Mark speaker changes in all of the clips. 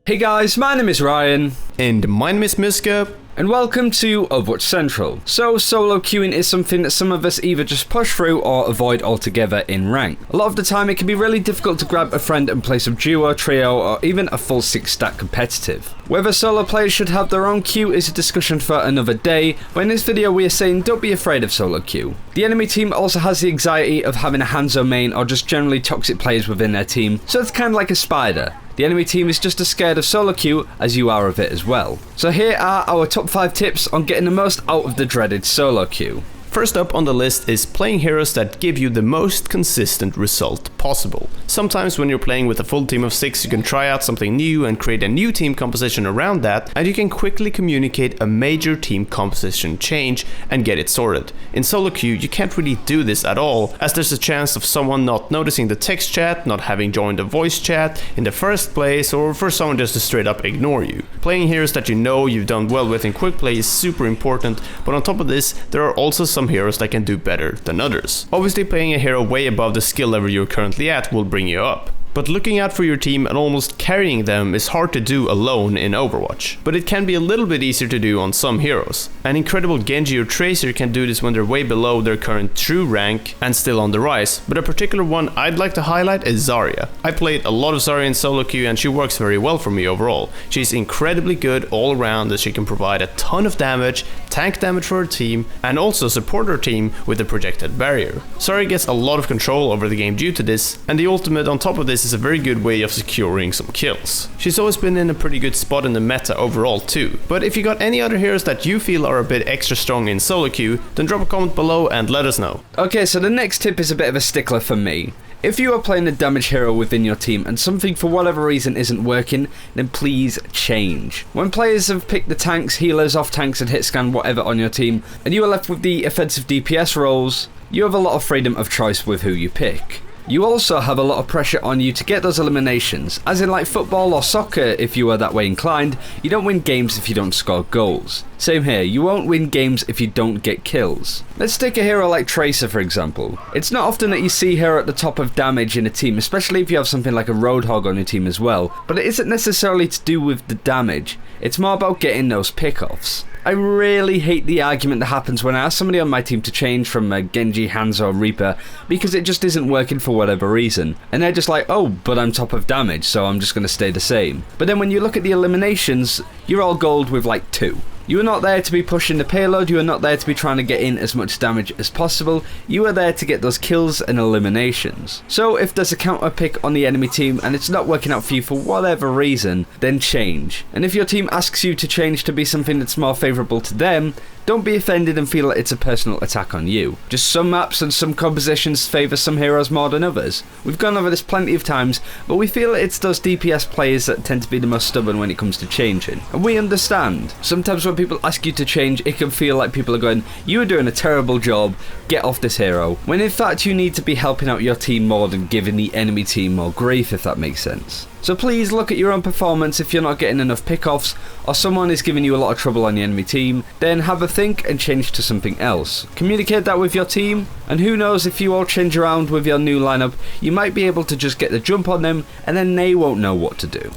Speaker 1: Hey guys, my name is Ryan.
Speaker 2: And my name is Miska.
Speaker 1: And welcome to Overwatch Central. So, solo queuing is something that some of us either just push through or avoid altogether in rank. A lot of the time it can be really difficult to grab a friend and play some duo, trio, or even a full 6-stack competitive. Whether solo players should have their own queue is a discussion for another day, but in this video we are saying don't be afraid of solo queue. The enemy team also has the anxiety of having a Hanzo main or just generally toxic players within their team, so it's kind of like a spider. The enemy team is just as scared of solo queue as you are of it as well. So here are our top 5 tips on getting the most out of the dreaded solo queue.
Speaker 2: First up on the list is playing heroes that give you the most consistent result possible. Sometimes when you're playing with a full team of 6, you can try out something new and create a new team composition around that, and you can quickly communicate a major team composition change and get it sorted. In solo queue, you can't really do this at all, as there's a chance of someone not noticing the text chat, not having joined the voice chat in the first place, or for someone just to straight up ignore you. Playing heroes that you know you've done well with in quick play is super important, but on top of this, there are also some heroes that can do better than others. Obviously, playing a hero way above the skill level you're currently at will bring you up. But looking out for your team and almost carrying them is hard to do alone in Overwatch. But it can be a little bit easier to do on some heroes. An incredible Genji or Tracer can do this when they're way below their current true rank and still on the rise. But a particular one I'd like to highlight is Zarya. I played a lot of Zarya in solo queue and she works very well for me overall. She's incredibly good all around, as she can provide a ton of damage, tank damage for her team, and also support her team with a projected barrier. Zarya gets a lot of control over the game due to this, and the ultimate on top of this is a very good way of securing some kills. She's always been in a pretty good spot in the meta overall too. But if you got any other heroes that you feel are a bit extra strong in solo queue, then drop a comment below and let us know.
Speaker 1: Okay, so the next tip is a bit of a stickler for me. If you are playing a damage hero within your team and something for whatever reason isn't working, then please change. When players have picked the tanks, healers, off tanks and hit scan whatever on your team, and you are left with the offensive DPS roles, you have a lot of freedom of choice with who you pick. You also have a lot of pressure on you to get those eliminations, as in like football or soccer if you are that way inclined. You don't win games if you don't score goals. Same here, you won't win games if you don't get kills. Let's take a hero like Tracer for example. It's not often that you see her at the top of damage in a team, especially if you have something like a Roadhog on your team as well, but it isn't necessarily to do with the damage, it's more about getting those pickoffs. I really hate the argument that happens when I ask somebody on my team to change from a Genji, Hanzo, or Reaper because it just isn't working for whatever reason. And they're just like, oh, but I'm top of damage, so I'm just going to stay the same. But then when you look at the eliminations, you're all gold with like 2. You are not there to be pushing the payload, you are not there to be trying to get in as much damage as possible, you are there to get those kills and eliminations. So if there's a counter pick on the enemy team and it's not working out for you for whatever reason, then change. And if your team asks you to change to be something that's more favourable to them, don't be offended and feel like it's a personal attack on you. Just some maps and some compositions favour some heroes more than others. We've gone over this plenty of times, but we feel it's those DPS players that tend to be the most stubborn when it comes to changing. And we understand. Sometimes when people ask you to change, it can feel like people are going, you are doing a terrible job, get off this hero. When in fact you need to be helping out your team more than giving the enemy team more grief, if that makes sense. So please look at your own performance. If you're not getting enough pickoffs or someone is giving you a lot of trouble on the enemy team, then have a think and change to something else. Communicate that with your team, and who knows, if you all change around with your new lineup, you might be able to just get the jump on them and then they won't know what to do.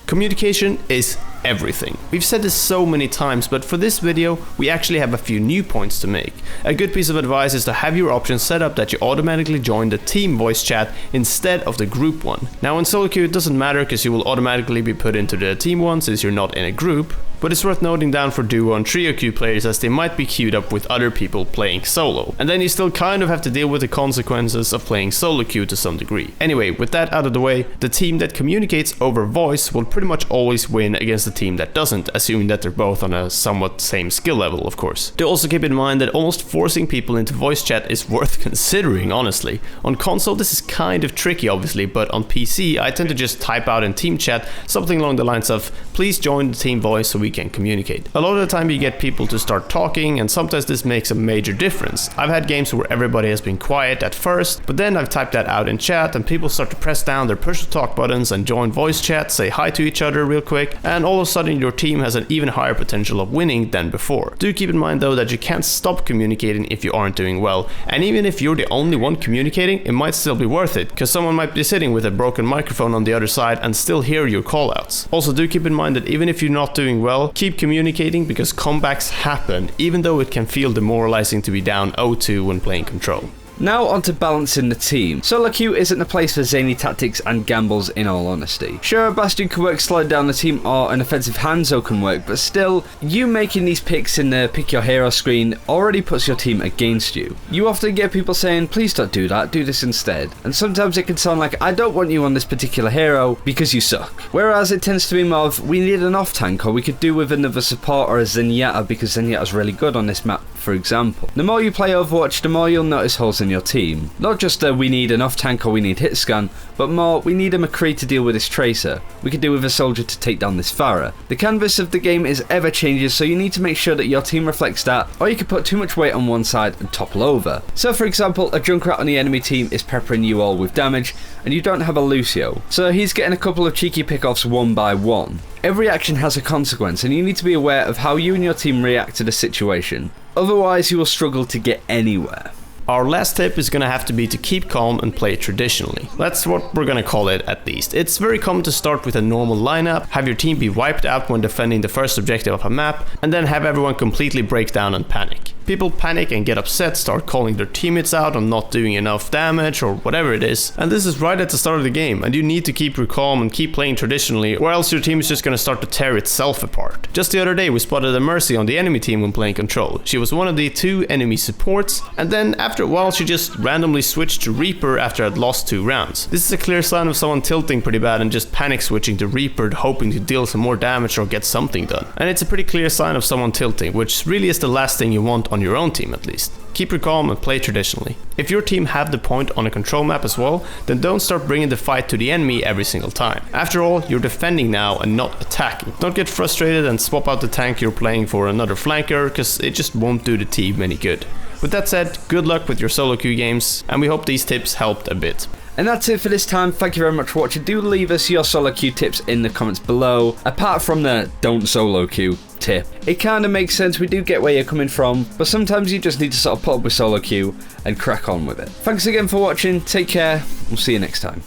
Speaker 2: Communication is everything. We've said this so many times, but for this video, we actually have a few new points to make. A good piece of advice is to have your options set up that you automatically join the team voice chat instead of the group one. Now in solo queue it doesn't matter because you will automatically be put into the team one since you're not in a group, but it's worth noting down for duo and trio queue players as they might be queued up with other people playing solo. And then you still kind of have to deal with the consequences of playing solo queue to some degree. Anyway, with that out of the way, the team that communicates over voice will pretty much always win against the team that doesn't, assuming that they're both on a somewhat same skill level, of course. Do also keep in mind that almost forcing people into voice chat is worth considering, honestly. On console this is kind of tricky obviously, but on PC I tend to just type out in team chat something along the lines of, please join the team voice so we can communicate. A lot of the time you get people to start talking, and sometimes this makes a major difference. I've had games where everybody has been quiet at first, but then I've typed that out in chat and people start to press down their push to talk buttons and join voice chat, say hi to each other real quick, and all of a sudden your team has an even higher potential of winning than before. Do keep in mind though that you can't stop communicating if you aren't doing well, and even if you're the only one communicating, it might still be worth it, because someone might be sitting with a broken microphone on the other side and still hear your callouts. Also, do keep in mind that even if you're not doing well, keep communicating, because comebacks happen, even though it can feel demoralizing to be down 0-2 when playing Control.
Speaker 1: Now on to balancing the team. Solo queue isn't the place for zany tactics and gambles, in all honesty. Sure, a Bastion can work slowing down the team, or an offensive Hanzo can work, but still, you making these picks in the pick your hero screen already puts your team against you. You often get people saying, please don't do that, do this instead. And sometimes it can sound like, I don't want you on this particular hero because you suck. Whereas it tends to be more of, we need an off tank, or we could do with another support or a Zenyatta because Zenyatta's really good on this map, for example. The more you play Overwatch, the more you'll notice holes in your team. Not just that we need an off tank or we need hit scan, but more we need a McCree to deal with this Tracer. We could do with a soldier to take down this Pharah. The canvas of the game is ever changing, so you need to make sure that your team reflects that, or you could put too much weight on one side and topple over. So for example, a Junkrat on the enemy team is peppering you all with damage, and you don't have a Lucio, so he's getting a couple of cheeky pickoffs one by one. Every action has a consequence, and you need to be aware of how you and your team react to the situation. Otherwise, you will struggle to get anywhere.
Speaker 2: Our last tip is gonna have to be to keep calm and play traditionally. That's what we're gonna call it, at least. It's very common to start with a normal lineup, have your team be wiped out when defending the first objective of a map, and then have everyone completely break down and panic. People panic and get upset, start calling their teammates out on not doing enough damage or whatever it is, and this is right at the start of the game, and you need to keep your calm and keep playing traditionally, or else your team is just gonna start to tear itself apart. Just the other day we spotted a Mercy on the enemy team when playing Control. She was one of the 2 enemy supports, and then after a while she just randomly switched to Reaper after I'd lost 2 rounds. This is a clear sign of someone tilting pretty bad and just panic switching to Reaper, hoping to deal some more damage or get something done. And it's a pretty clear sign of someone tilting, which really is the last thing you want on your own team at least. Keep your calm and play traditionally. If your team have the point on a Control map as well, then don't start bringing the fight to the enemy every single time. After all, you're defending now and not attacking. Don't get frustrated and swap out the tank you're playing for another flanker, because it just won't do the team any good. With that said, good luck with your solo queue games, and we hope these tips helped a bit.
Speaker 1: And that's it for this time. Thank you very much for watching. Do leave us your solo queue tips in the comments below. Apart from the don't solo queue tip, it kind of makes sense. We do get where you're coming from, but sometimes you just need to sort of put up with solo queue and crack on with it. Thanks again for watching. Take care. We'll see you next time.